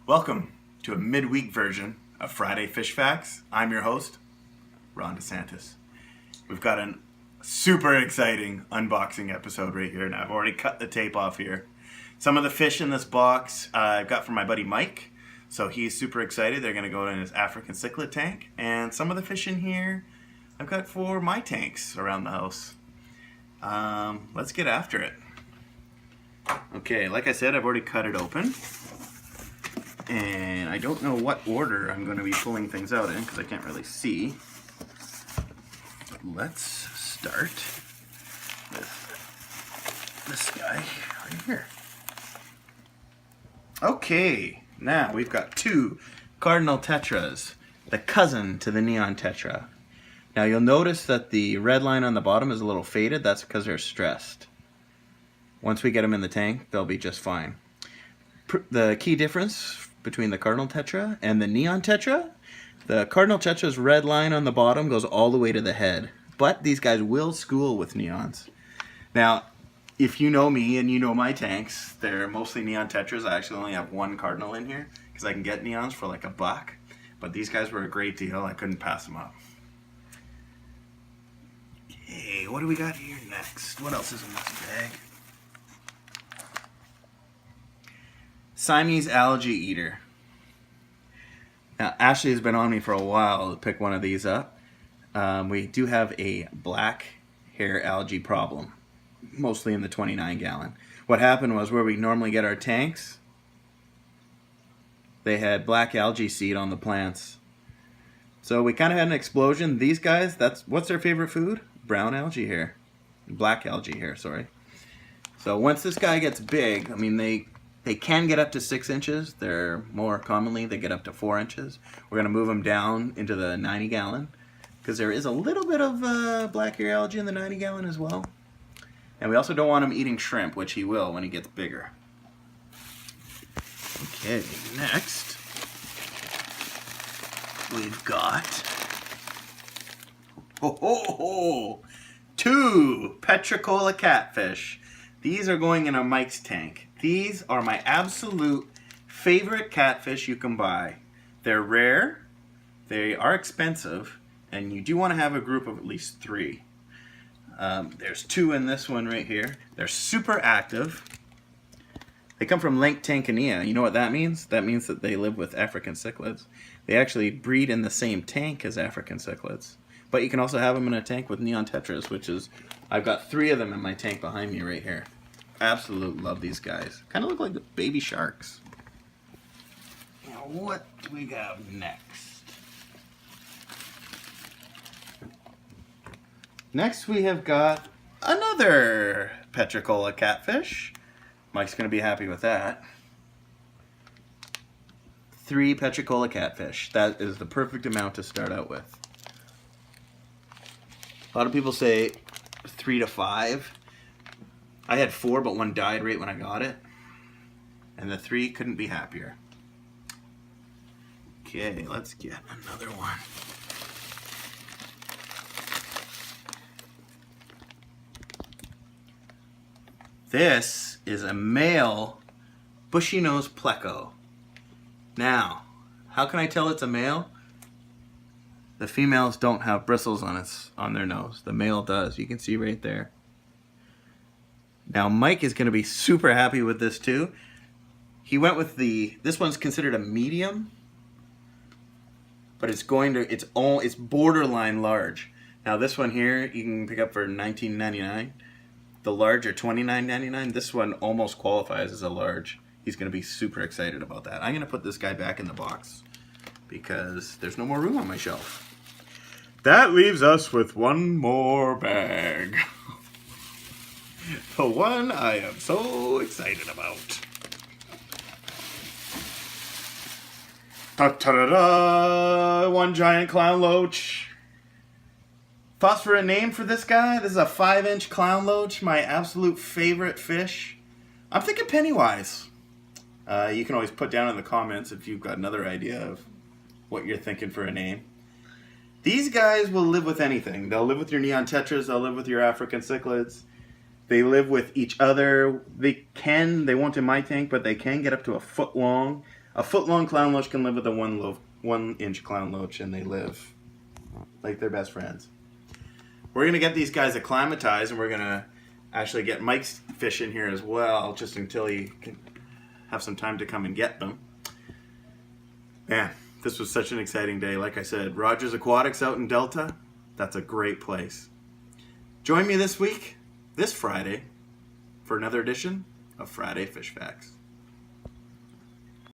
Welcome to a midweek version of Friday Fish Facts. I'm your host, Ron DeSantis. We've got a super exciting unboxing episode right here, and I've already cut the tape off here. Some of the fish in this box I've got from my buddy Mike, so he's super excited. They're going to go in his African cichlid tank, and some of the fish in here I've got for my tanks around the house. Let's get after it. Okay, like I said, I've already cut it open. And I don't know what order I'm going to be pulling things out in because I can't really see. Let's start with this guy right here. Okay, now we've got two Cardinal Tetras, the cousin to the Neon Tetra. Now you'll notice that the red line on the bottom is a little faded. That's because they're stressed. Once we get them in the tank, they'll be just fine. The key difference between the Cardinal Tetra and the Neon Tetra, the Cardinal Tetra's red line on the bottom goes all the way to the head, but these guys will school with neons. Now, if you know me and you know my tanks, they're mostly Neon Tetras. I actually only have one Cardinal in here because I can get neons for like $1, but these guys were a great deal. I couldn't pass them up. Okay, what do we got here next? What else is in this bag? Siamese algae eater. Now, Ashley has been on me for a while to pick one of these up. We do have a black hair algae problem, mostly in the 29 gallon. What happened was where we normally get our tanks, they had black algae seed on the plants. So we kind of had an explosion. These guys, what's their favorite food? Brown algae hair. Black algae hair, sorry. So once this guy gets big, I mean, they can get up to 6 inches. They're more commonly, they get up to 4 inches. We're going to move them down into the 90 gallon because there is a little bit of black hair algae in the 90 gallon as well. And we also don't want him eating shrimp, which he will when he gets bigger. Okay, next we've got two petricola catfish. These are going in a Mike's tank. These are my absolute favorite catfish you can buy. They're rare, they are expensive, and you do want to have a group of at least 3. There's 2 in this one right here. They're super active. They come from Lake Tanzania. You know what that means? That means that they live with African cichlids. They actually breed in the same tank as African cichlids. But you can also have them in a tank with Neon Tetras, which is, I've got 3 of them in my tank behind me right here. Absolutely love these guys. Kind of look like the baby sharks. Now what do we got next? Next we have got another petricola catfish. Mike's going to be happy with that. 3 petricola catfish. That is the perfect amount to start out with. A lot of people say 3 to 5. I had 4, but 1 died right when I got it. And the 3 couldn't be happier. Okay, let's get another one. This is a male bushy nose pleco. Now, how can I tell it's a male? The females don't have bristles on their nose. The male does. You can see right there. Now Mike is going to be super happy with this too. He went with this one's considered a medium, but it's borderline large. Now this one here you can pick up for $19.99. The large are $29.99. This one almost qualifies as a large. He's going to be super excited about that. I'm going to put this guy back in the box because there's no more room on my shelf. That leaves us with one more bag. The one I am so excited about. Ta-da-da! One giant clown loach. Thoughts for a name for this guy? This is a 5-inch clown loach, my absolute favorite fish. I'm thinking Pennywise. You can always put down in the comments if you've got another idea of what you're thinking for a name. These guys will live with anything. They'll live with your Neon Tetras, they'll live with your African cichlids. They live with each other. They won't in my tank, but they can get up to 1 foot long. A foot-long clown loach can live with a 1-inch clown loach, and they live like they're best friends. We're going to get these guys acclimatized, and we're going to actually get Mike's fish in here as well, just until he can have some time to come and get them. Man, this was such an exciting day. Like I said, Rogers Aquatics out in Delta, that's a great place. Join me this week, this Friday, for another edition of Friday Fish Facts.